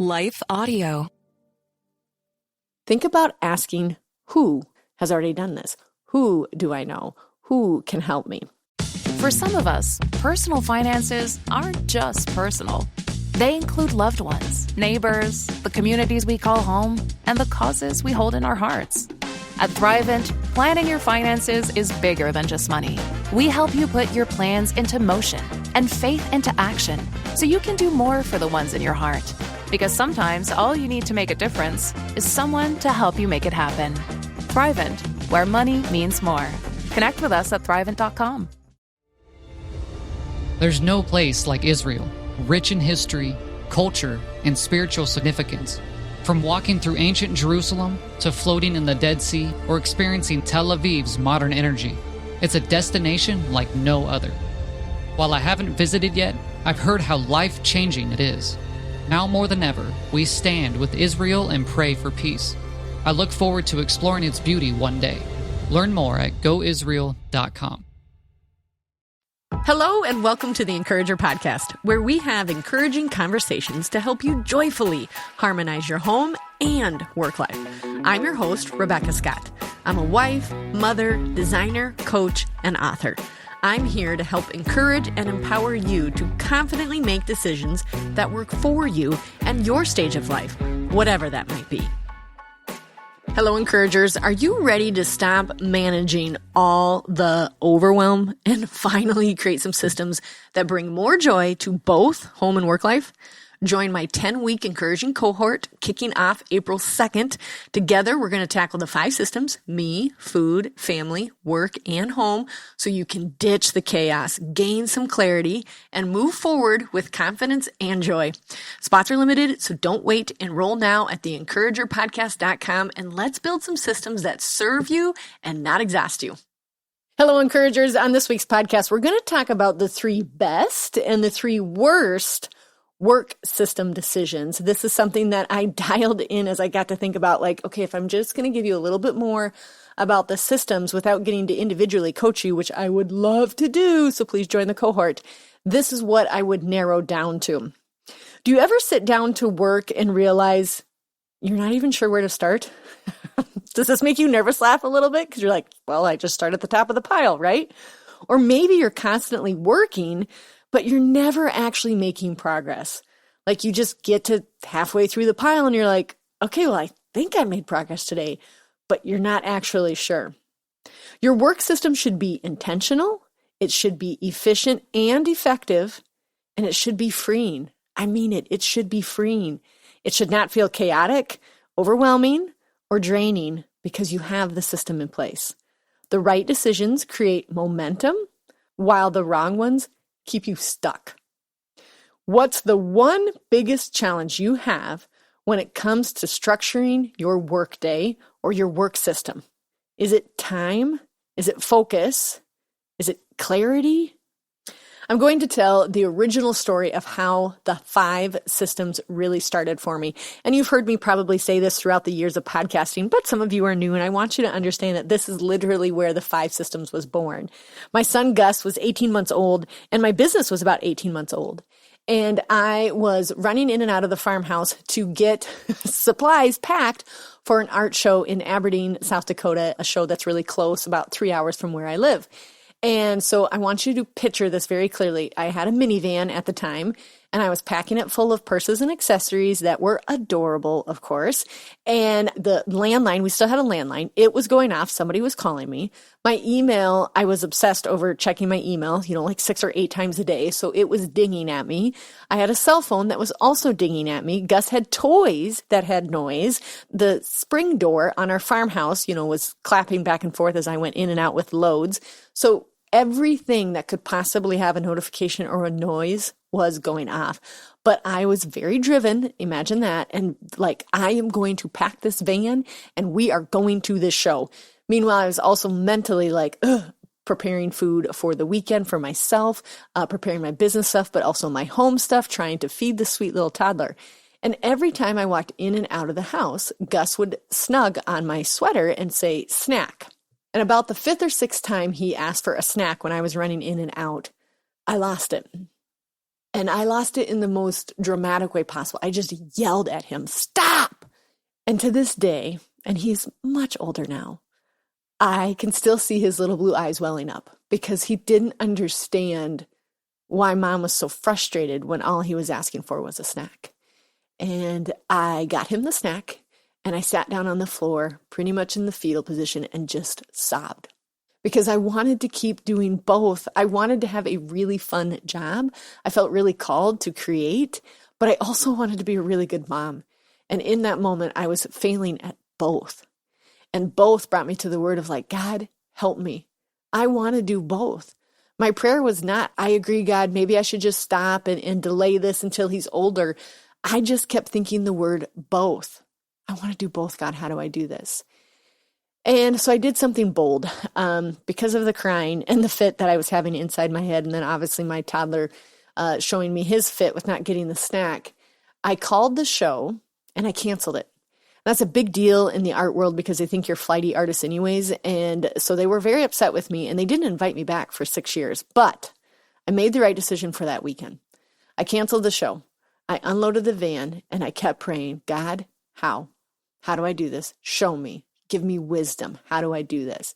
Life Audio. Think about asking who has already done this. Who do I know? Who can help me? For some of us, personal finances aren't just personal. They include loved ones, neighbors, the communities we call home, and the causes we hold in our hearts. At Thrivent, planning your finances is bigger than just money. We help you put your plans into motion and faith into action so you can do more for the ones in your heart. Because sometimes all you need to make a difference is someone to help you make it happen. Thrivent, where money means more. Connect with us at Thrivent.com. There's no place like Israel, rich in history, culture, and spiritual significance. From walking through ancient Jerusalem to floating in the Dead Sea or experiencing Tel Aviv's modern energy, it's a destination like no other. While I haven't visited yet, I've heard how life-changing it is. Now more than ever, we stand with Israel and pray for peace. I look forward to exploring its beauty one day. Learn more at goisrael.com. Hello and welcome to the Encourager Podcast, where we have encouraging conversations to help you joyfully harmonize your home and work life. I'm your host, Rebecca Scott. I'm a wife, mother, designer, coach, and author. I'm here to help encourage and empower you to confidently make decisions that work for you and your stage of life, whatever that might be. Hello, encouragers. Are you ready to stop managing all the overwhelm and finally create some systems that bring more joy to both home and work life? Join my 10-week Encouraging Cohort kicking off April 2nd. Together, we're going to tackle the 5 systems: me, food, family, work, and home, so you can ditch the chaos, gain some clarity, and move forward with confidence and joy. Spots are limited, so don't wait. Enroll now at theencouragerpodcast.com, and let's build some systems that serve you and not exhaust you. Hello, encouragers. On this week's podcast, we're going to talk about the 3 best and the 3 worst work system decisions. This is something that I dialed in as I got to think about, like, okay, if I'm just going to give you a little bit more about the systems without getting to individually coach you, which I would love to do, so please join the cohort, this is what I would narrow down to. Do you ever sit down to work and realize you're not even sure where to start? Does this make you nervous laugh a little bit? Because you're like, well, I just start at the top of the pile, right? Or maybe you're constantly working, but you're never actually making progress. Like, you just get to halfway through the pile and you're like, okay, well, I think I made progress today, but you're not actually sure. Your work system should be intentional, it should be efficient and effective, and it should be freeing. I mean it. It should be freeing. It should not feel chaotic, overwhelming, or draining because you have the system in place. The right decisions create momentum, while the wrong ones keep you stuck. What's the one biggest challenge you have when it comes to structuring your work day or your work system? Is it time? Is it focus? Is it clarity? I'm going to tell the original story of how the 5 systems really started for me. And you've heard me probably say this throughout the years of podcasting, but some of you are new, and I want you to understand that this is literally where the 5 systems was born. My son Gus was 18 months old, and my business was about 18 months old. And I was running in and out of the farmhouse to get supplies packed for an art show in Aberdeen, South Dakota, a show that's really close, about 3 hours from where I live. And so I want you to picture this very clearly. I had a minivan at the time, and I was packing it full of purses and accessories that were adorable, of course. And the landline, we still had a landline. It was going off. Somebody was calling me. My email, I was obsessed over checking my email, like 6 or 8 times a day. So it was dinging at me. I had a cell phone that was also dinging at me. Gus had toys that had noise. The spring door on our farmhouse, was clapping back and forth as I went in and out with loads. So everything that could possibly have a notification or a noise was going off. But I was very driven, imagine that, and like, I am going to pack this van and we are going to this show. Meanwhile, I was also mentally like, preparing food for the weekend for myself, preparing my business stuff, but also my home stuff, trying to feed the sweet little toddler. And every time I walked in and out of the house, Gus would snug on my sweater and say, snack. And about the 5th or 6th time he asked for a snack when I was running in and out, I lost it. And I lost it in the most dramatic way possible. I just yelled at him, "Stop!" And to this day, and he's much older now, I can still see his little blue eyes welling up because he didn't understand why mom was so frustrated when all he was asking for was a snack. And I got him the snack and I sat down on the floor, pretty much in the fetal position, and just sobbed because I wanted to keep doing both. I wanted to have a really fun job. I felt really called to create, but I also wanted to be a really good mom. And in that moment, I was failing at both. And both brought me to the word of like, God, help me. I want to do both. My prayer was not, I agree, God, maybe I should just stop and delay this until he's older. I just kept thinking the word both. I want to do both, God. How do I do this? And so I did something bold because of the crying and the fit that I was having inside my head. And then obviously my toddler showing me his fit with not getting the snack. I called the show and I canceled it. That's a big deal in the art world because they think you're flighty artists anyways. And so they were very upset with me and they didn't invite me back for 6 years. But I made the right decision for that weekend. I canceled the show. I unloaded the van and I kept praying, God, how? How do I do this? Show me. Give me wisdom. How do I do this?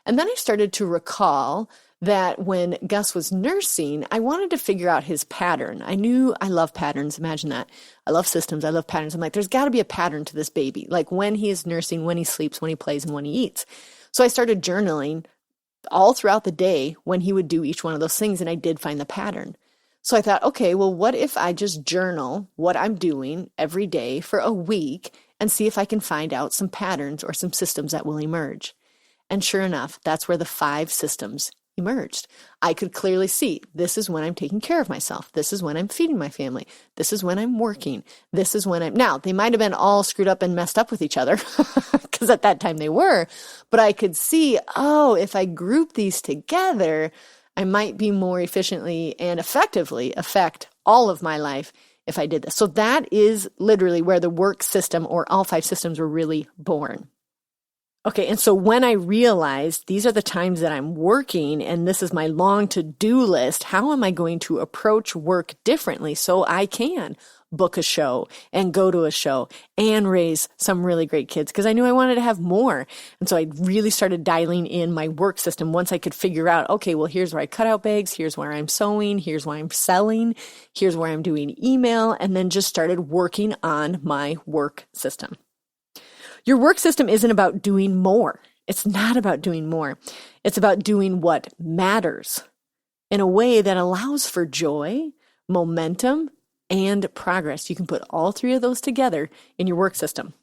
And then I started to recall that when Gus was nursing, I wanted to figure out his pattern. I knew I love patterns. Imagine that. I love systems. I love patterns. I'm like, there's got to be a pattern to this baby, like when he is nursing, when he sleeps, when he plays, and when he eats. So I started journaling all throughout the day when he would do each one of those things, and I did find the pattern. So I thought, okay, well, what if I just journal what I'm doing every day for a week and see if I can find out some patterns or some systems that will emerge? And sure enough, that's where the 5 systems emerged. I could clearly see this is when I'm taking care of myself. This is when I'm feeding my family. This is when I'm working. This is when now they might have been all screwed up and messed up with each other because at that time they were, but I could see, oh, if I group these together, I might be more efficiently and effectively affect all of my life if I did this. So that is literally where the work system or all 5 systems were really born. Okay, and so when I realized these are the times that I'm working and this is my long to-do list, how am I going to approach work differently so I can book a show and go to a show and raise some really great kids? Because I knew I wanted to have more. And so I really started dialing in my work system once I could figure out, okay, well, here's where I cut out bags, here's where I'm sewing, here's where I'm selling, here's where I'm doing email, and then just started working on my work system. Your work system isn't about doing more. It's not about doing more. It's about doing what matters in a way that allows for joy, momentum, and progress. You can put all 3 of those together in your work system.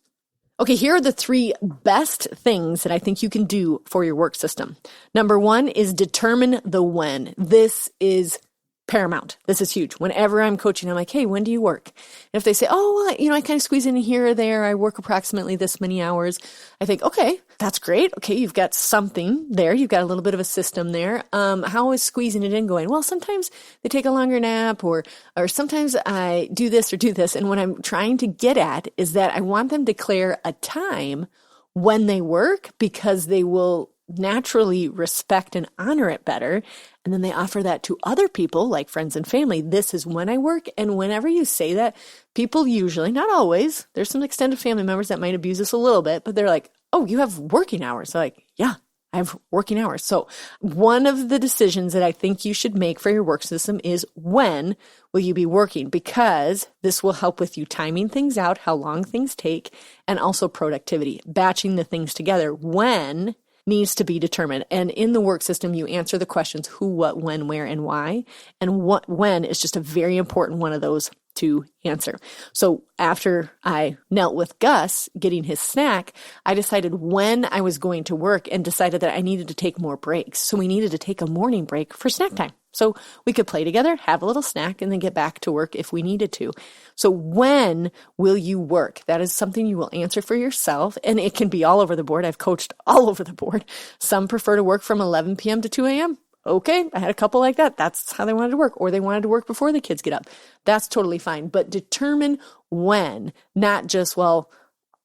Okay, here are the 3 best things that I think you can do for your work system. Number 1 is determine the when. This is paramount. This is huge. Whenever I'm coaching, I'm like, hey, when do you work? And if they say, oh, well, I kind of squeeze in here or there, I work approximately this many hours, I think, okay, that's great. Okay, you've got something there. You've got a little bit of a system there. How is squeezing it in going? Well, sometimes they take a longer nap or sometimes I do this or do this. And what I'm trying to get at is that I want them to declare a time when they work because they will naturally respect and honor it better. And then they offer that to other people like friends and family. This is when I work. And whenever you say that, people usually, not always, there's some extended family members that might abuse this a little bit, but they're like, oh, you have working hours. They're like, yeah, I have working hours. So one of the decisions that I think you should make for your work system is when will you be working? Because this will help with you timing things out, how long things take, and also productivity, batching the things together. When needs to be determined. And in the work system, you answer the questions who, what, when, where, and why. And when is just a very important one of those to answer. So after I knelt with Gus getting his snack, I decided when I was going to work and decided that I needed to take more breaks. So we needed to take a morning break for snack time. So we could play together, have a little snack, and then get back to work if we needed to. So when will you work? That is something you will answer for yourself, and it can be all over the board. I've coached all over the board. Some prefer to work from 11 p.m. to 2 a.m. Okay, I had a couple like that. That's how they wanted to work, or they wanted to work before the kids get up. That's totally fine. But determine when, not just, well,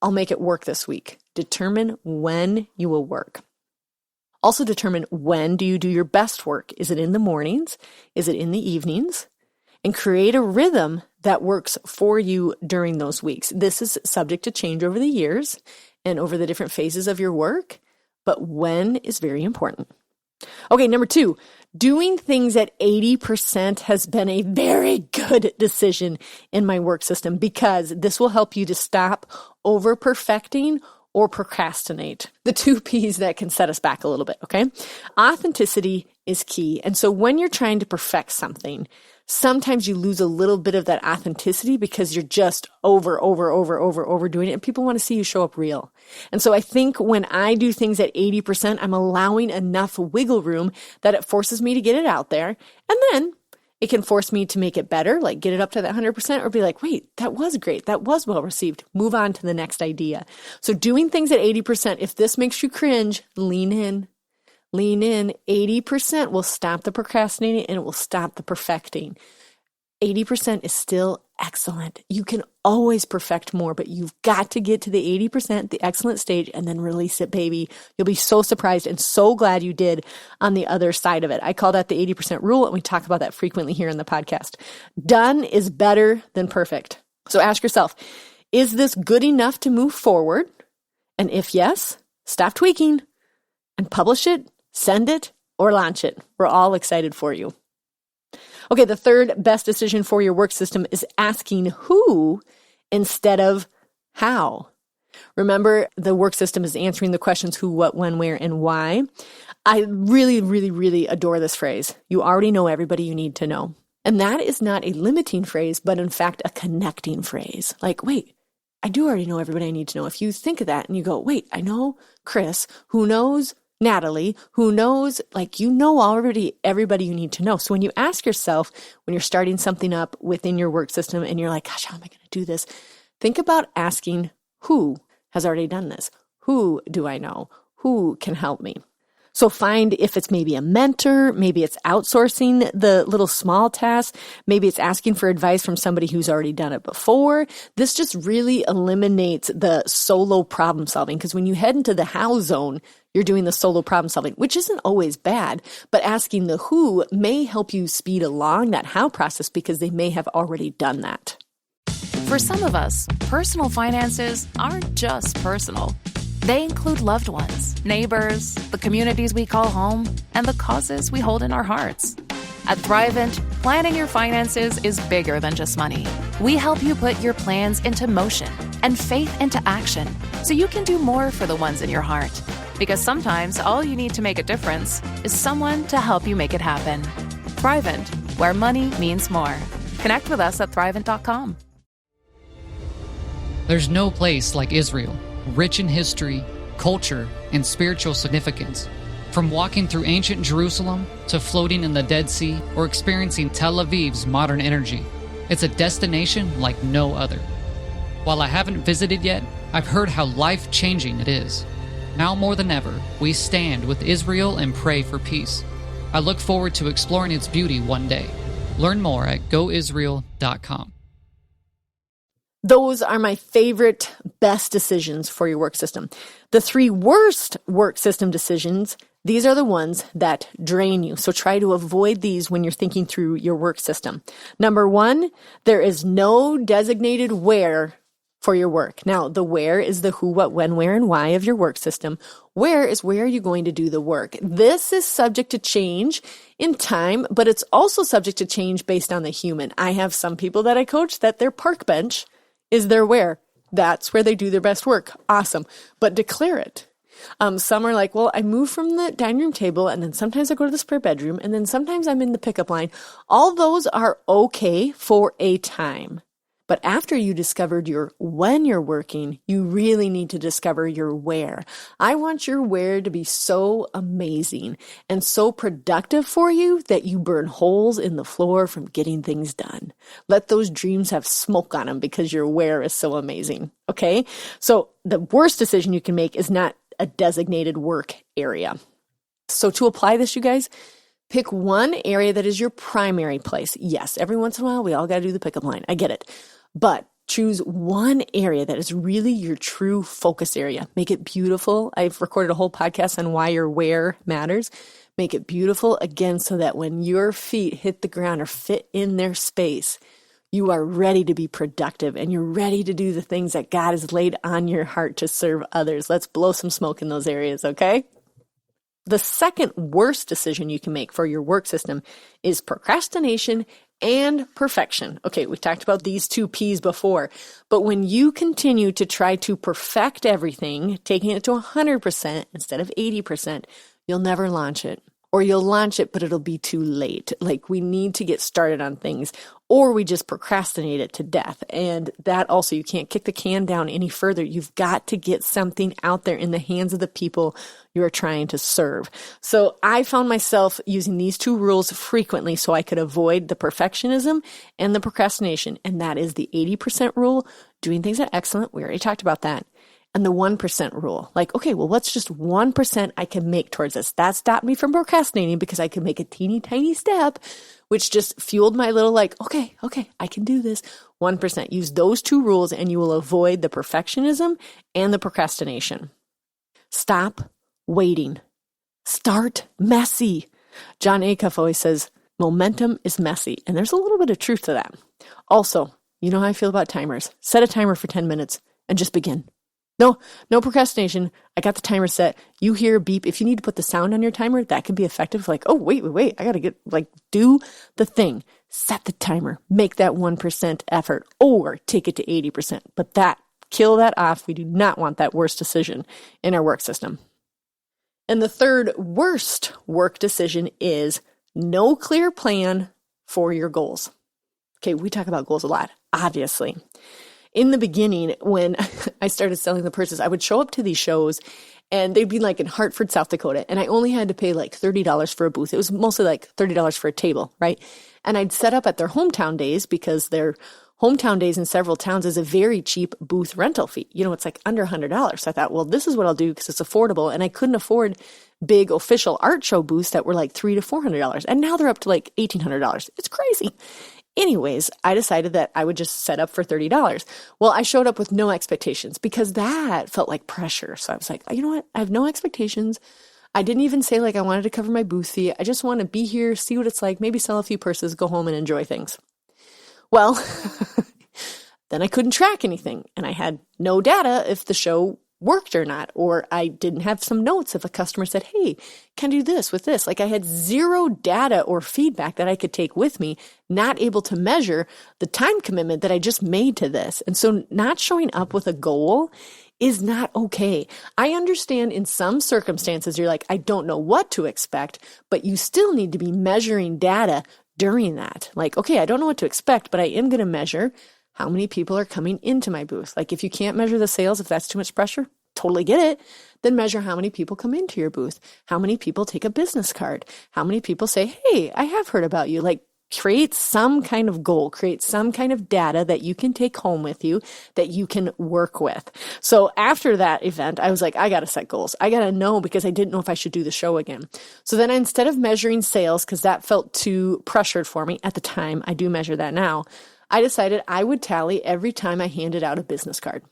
I'll make it work this week. Determine when you will work. Also determine when do you do your best work. Is it in the mornings? Is it in the evenings? and create a rhythm that works for you during those weeks. This is subject to change over the years and over the different phases of your work, but when is very important. Okay, number 2, doing things at 80% has been a very good decision in my work system because this will help you to stop over-perfecting or procrastinate. The 2 P's that can set us back a little bit, okay? Authenticity is key. And so when you're trying to perfect something, sometimes you lose a little bit of that authenticity because you're just overdoing it and people want to see you show up real. And so I think when I do things at 80%, I'm allowing enough wiggle room that it forces me to get it out there. And then it can force me to make it better, like get it up to that 100% or be like, wait, that was great. That was well received. Move on to the next idea. So doing things at 80%, if this makes you cringe, lean in. Lean in. 80% will stop the procrastinating and it will stop the perfecting. 80% is still excellent. You can always perfect more, but you've got to get to the 80%, the excellent stage, and then release it, baby. You'll be so surprised and so glad you did on the other side of it. I call that the 80% rule, and we talk about that frequently here in the podcast. Done is better than perfect. So ask yourself, is this good enough to move forward? And if yes, stop tweaking and publish it, send it, or launch it. We're all excited for you. Okay, the 3rd best decision for your work system is asking who instead of how. Remember, the work system is answering the questions who, what, when, where, and why. I really adore this phrase. You already know everybody you need to know. And that is not a limiting phrase, but in fact, a connecting phrase. Like, wait, I do already know everybody I need to know. If you think of that and you go, wait, I know Chris, who knows Natalie, who knows, like, you know already everybody you need to know. So when you ask yourself, when you're starting something up within your work system and you're like, gosh, how am I going to do this? Think about asking who has already done this? Who do I know? Who can help me? So find if it's maybe a mentor, maybe it's outsourcing the little small tasks, maybe it's asking for advice from somebody who's already done it before. This just really eliminates the solo problem solving because when you head into the how zone, you're doing the solo problem solving, which isn't always bad, but asking the who may help you speed along that how process because they may have already done that. For some of us, personal finances aren't just personal. They include loved ones, neighbors, the communities we call home, and the causes we hold in our hearts. At Thrivent, planning your finances is bigger than just money. We help you put your plans into motion and faith into action so you can do more for the ones in your heart. Because sometimes all you need to make a difference is someone to help you make it happen. Thrivent, where money means more. Connect with us at Thrivent.com. There's no place like Israel, rich in history, culture, and spiritual significance. From walking through ancient Jerusalem to floating in the Dead Sea or experiencing Tel Aviv's modern energy, it's a destination like no other. While I haven't visited yet, I've heard how life-changing it is. Now more than ever, we stand with Israel and pray for peace. I look forward to exploring its beauty one day. Learn more at goisrael.com. Those are my favorite, best decisions for your work system. The 3 worst work system decisions, these are the ones that drain you. So try to avoid these when you're thinking through your work system. Number 1, there is no designated where for your work. Now, the where is the who, what, when, where, and why of your work system. Where is where you're going to do the work. This is subject to change in time, but it's also subject to change based on the human. I have some people that I coach that their park bench is their where. That's where they do their best work. Awesome. But declare it. Some are like, well, I move from the dining room table and then sometimes I go to the spare bedroom and then sometimes I'm in the pickup line. All those are okay for a time. But after you discovered your when you're working, you really need to discover your where. I want your where to be so amazing and so productive for you that you burn holes in the floor from getting things done. Let those dreams have smoke on them because your where is so amazing. Okay? So the worst decision you can make is not a designated work area. So to apply this, you guys, pick one area that is your primary place. Yes, every once in a while, we all got to do the pickup line. I get it. But choose one area that is really your true focus area. Make it beautiful. I've recorded a whole podcast on why your where matters. Make it beautiful again so that when your feet hit the ground or fit in their space, you are ready to be productive and you're ready to do the things that God has laid on your heart to serve others. Let's blow some smoke in those areas, okay? The second worst decision you can make for your work system is procrastination and perfection. Okay, we talked about these two P's before, but when you continue to try to perfect everything, taking it to 100% instead of 80%, you'll never launch it. Or you'll launch it, but it'll be too late. Like, we need to get started on things, or we just procrastinate it to death. And that also, you can't kick the can down any further. You've got to get something out there in the hands of the people you are trying to serve. So I found myself using these two rules frequently so I could avoid the perfectionism and the procrastination. And that is the 80% rule, doing things at excellent. We already talked about that. And the 1% rule, like, okay, well, what's just 1% I can make towards this? That stopped me from procrastinating because I could make a teeny tiny step, which just fueled my little like, okay, I can do this. 1%. Use those two rules and you will avoid the perfectionism and the procrastination. Stop waiting. Start messy. John Acuff always says, momentum is messy. And there's a little bit of truth to that. Also, you know how I feel about timers. Set a timer for 10 minutes and just begin. No procrastination. I got the timer set. You hear a beep. If you need to put the sound on your timer, that can be effective. Like, oh, wait. I got to do the thing. Set the timer. Make that 1% effort or take it to 80%. But kill that off. We do not want that worst decision in our work system. And the third worst work decision is no clear plan for your goals. Okay, we talk about goals a lot, obviously. In the beginning, when I started selling the purses, I would show up to these shows and they'd be like in Hartford, South Dakota. And I only had to pay like $30 for a booth. It was mostly like $30 for a table, right? And I'd set up at their hometown days because their hometown days in several towns is a very cheap booth rental fee. You know, it's like under $100. So I thought, well, this is what I'll do because it's affordable. And I couldn't afford big official art show booths that were like $300 to $400. And now they're up to like $1,800. It's crazy. Anyways, I decided that I would just set up for $30. Well, I showed up with no expectations because that felt like pressure. So I was like, you know what? I have no expectations. I didn't even say like I wanted to cover my booth fee. I just want to be here, see what it's like, maybe sell a few purses, go home and enjoy things. Well, then I couldn't track anything and I had no data if the show worked or not, or I didn't have some notes if a customer said, hey, can I do this with this? Like I had zero data or feedback that I could take with me, not able to measure the time commitment that I just made to this. And so not showing up with a goal is not okay. I understand in some circumstances, you're like, I don't know what to expect, but you still need to be measuring data during that. Like, okay, I don't know what to expect, but I am going to measure how many people are coming into my booth. Like if you can't measure the sales, if that's too much pressure, totally get it. Then measure how many people come into your booth. How many people take a business card? How many people say, hey, I have heard about you. Like create some kind of goal, create some kind of data that you can take home with you that you can work with. So after that event, I was like, I got to set goals. I got to know because I didn't know if I should do the show again. So then instead of measuring sales, because that felt too pressured for me at the time, I do measure that now. I decided I would tally every time I handed out a business card.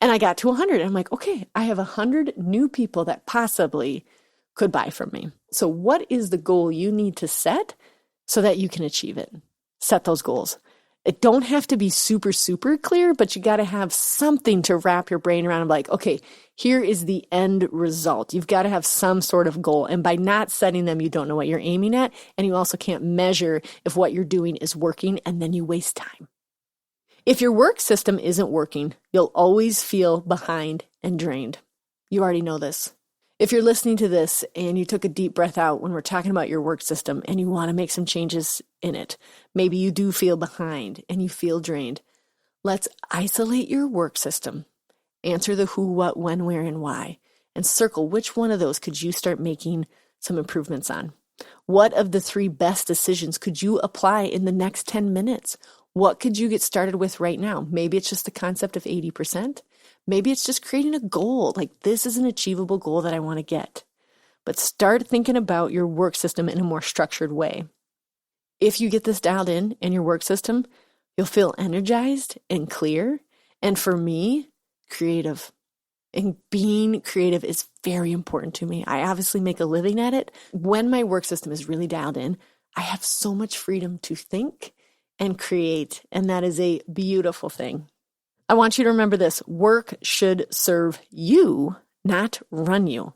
And I got to 100. I'm like, okay, I have 100 new people that possibly could buy from me. So what is the goal you need to set so that you can achieve it? Set those goals. It don't have to be super, super clear, but you got to have something to wrap your brain around. Like, okay, here is the end result. You've got to have some sort of goal. And by not setting them, you don't know what you're aiming at. And you also can't measure if what you're doing is working, and then you waste time. If your work system isn't working, you'll always feel behind and drained. You already know this. If you're listening to this and you took a deep breath out when we're talking about your work system and you want to make some changes in it, maybe you do feel behind and you feel drained. Let's isolate your work system. Answer the who, what, when, where, and why, and circle which one of those could you start making some improvements on. What of the 3 best decisions could you apply in the next 10 minutes? What could you get started with right now? Maybe it's just the concept of 80%. Maybe it's just creating a goal, like this is an achievable goal that I want to get. But start thinking about your work system in a more structured way. If you get this dialed in your work system, you'll feel energized and clear. And for me, creative. And being creative is very important to me. I obviously make a living at it. When my work system is really dialed in, I have so much freedom to think and create. And that is a beautiful thing. I want you to remember this. Work should serve you, not run you.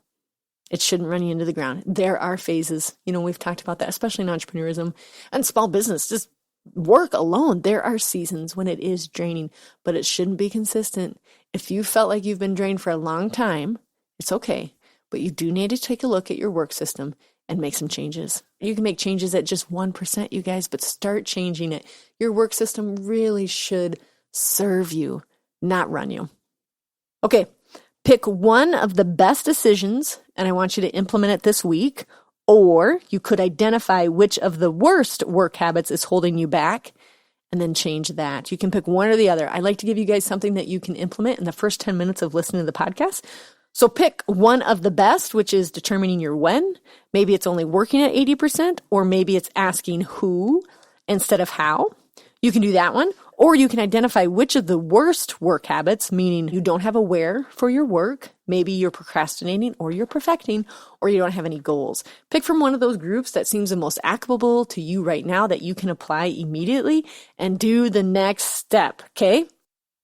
It shouldn't run you into the ground. There are phases, we've talked about that, especially in entrepreneurism and small business, just work alone. There are seasons when it is draining, but it shouldn't be consistent. If you felt like you've been drained for a long time, it's okay, but you do need to take a look at your work system and make some changes. You can make changes at just 1%, you guys, but start changing it. Your work system really should serve you, not run you. Okay, pick one of the best decisions, and I want you to implement it this week, or you could identify which of the worst work habits is holding you back, and then change that. You can pick one or the other. I like to give you guys something that you can implement in the first 10 minutes of listening to the podcast. So pick one of the best, which is determining your when. Maybe it's only working at 80%, or maybe it's asking who instead of how. You can do that one. Or you can identify which of the worst work habits, meaning you don't have a where for your work. Maybe you're procrastinating or you're perfecting or you don't have any goals. Pick from one of those groups that seems the most applicable to you right now that you can apply immediately and do the next step, okay?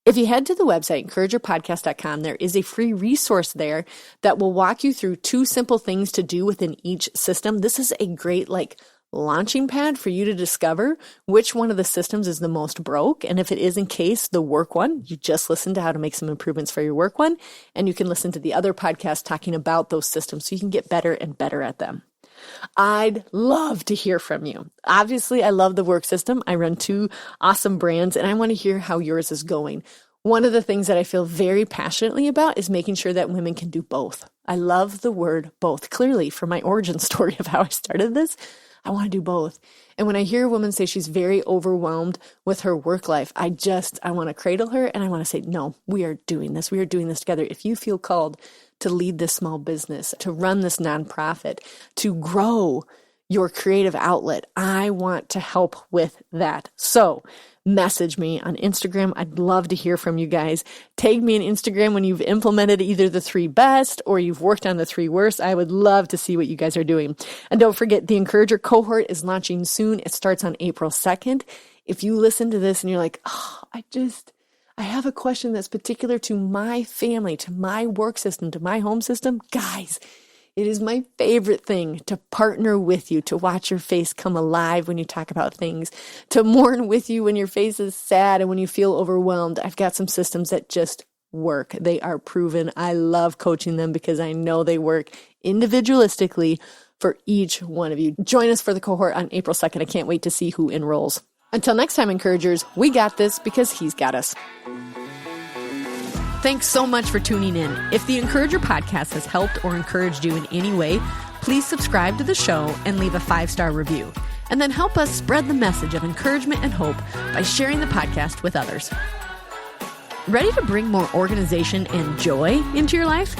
If you head to the website, encouragerpodcast.com, there is a free resource there that will walk you through 2 simple things to do within each system. This is a great launching pad for you to discover which one of the systems is the most broke. And if it is in case the work one, you just listen to how to make some improvements for your work one. And you can listen to the other podcasts talking about those systems so you can get better and better at them. I'd love to hear from you. Obviously, I love the work system. I run 2 awesome brands and I want to hear how yours is going. One of the things that I feel very passionately about is making sure that women can do both. I love the word both. Clearly, from my origin story of how I started this, I want to do both. And when I hear a woman say she's very overwhelmed with her work life, I want to cradle her and I want to say, no, we are doing this. We are doing this together. If you feel called to lead this small business, to run this nonprofit, to grow your creative outlet, I want to help with that. So message me on Instagram. I'd love to hear from you guys. Tag me on Instagram when you've implemented either the 3 best or you've worked on the 3 worst. I would love to see what you guys are doing. And don't forget, the Encourager Cohort is launching soon. It starts on April 2nd. If you listen to this and you're like, I have a question that's particular to my family, to my work system, to my home system, guys, it is my favorite thing to partner with you, to watch your face come alive when you talk about things, to mourn with you when your face is sad and when you feel overwhelmed. I've got some systems that just work. They are proven. I love coaching them because I know they work individualistically for each one of you. Join us for the cohort on April 2nd. I can't wait to see who enrolls. Until next time, Encouragers, we got this because he's got us. Thanks so much for tuning in. If the Encourager podcast has helped or encouraged you in any way, please subscribe to the show and leave a 5-star review. And then help us spread the message of encouragement and hope by sharing the podcast with others. Ready to bring more organization and joy into your life?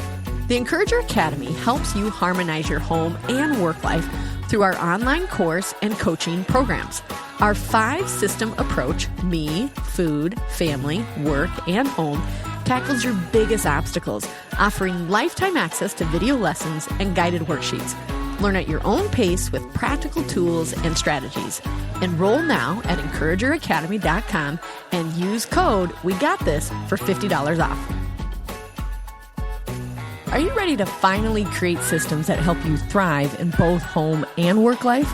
The Encourager Academy helps you harmonize your home and work life through our online course and coaching programs. Our 5-system approach, me, food, family, work, and home, tackles your biggest obstacles, offering lifetime access to video lessons and guided worksheets. Learn at your own pace with practical tools and strategies. Enroll now at EncouragerAcademy.com and use code WeGotThis for $50 off. Are you ready to finally create systems that help you thrive in both home and work life?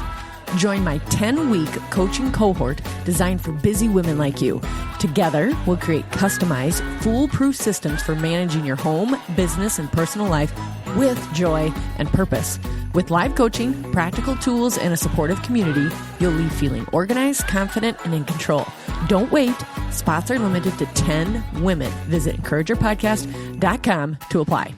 Join my 10-week coaching cohort designed for busy women like you. Together, we'll create customized, foolproof systems for managing your home, business, and personal life with joy and purpose. With live coaching, practical tools, and a supportive community, you'll leave feeling organized, confident, and in control. Don't wait. Spots are limited to 10 women. Visit EncouragerPodcast.com to apply.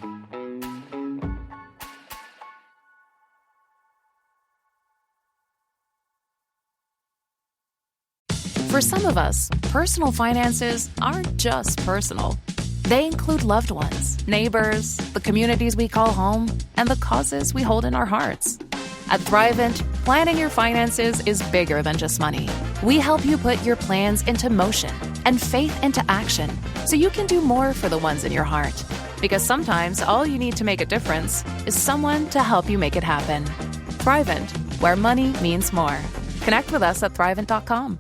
For some of us, personal finances aren't just personal. They include loved ones, neighbors, the communities we call home, and the causes we hold in our hearts. At Thrivent, planning your finances is bigger than just money. We help you put your plans into motion and faith into action so you can do more for the ones in your heart. Because sometimes all you need to make a difference is someone to help you make it happen. Thrivent, where money means more. Connect with us at Thrivent.com.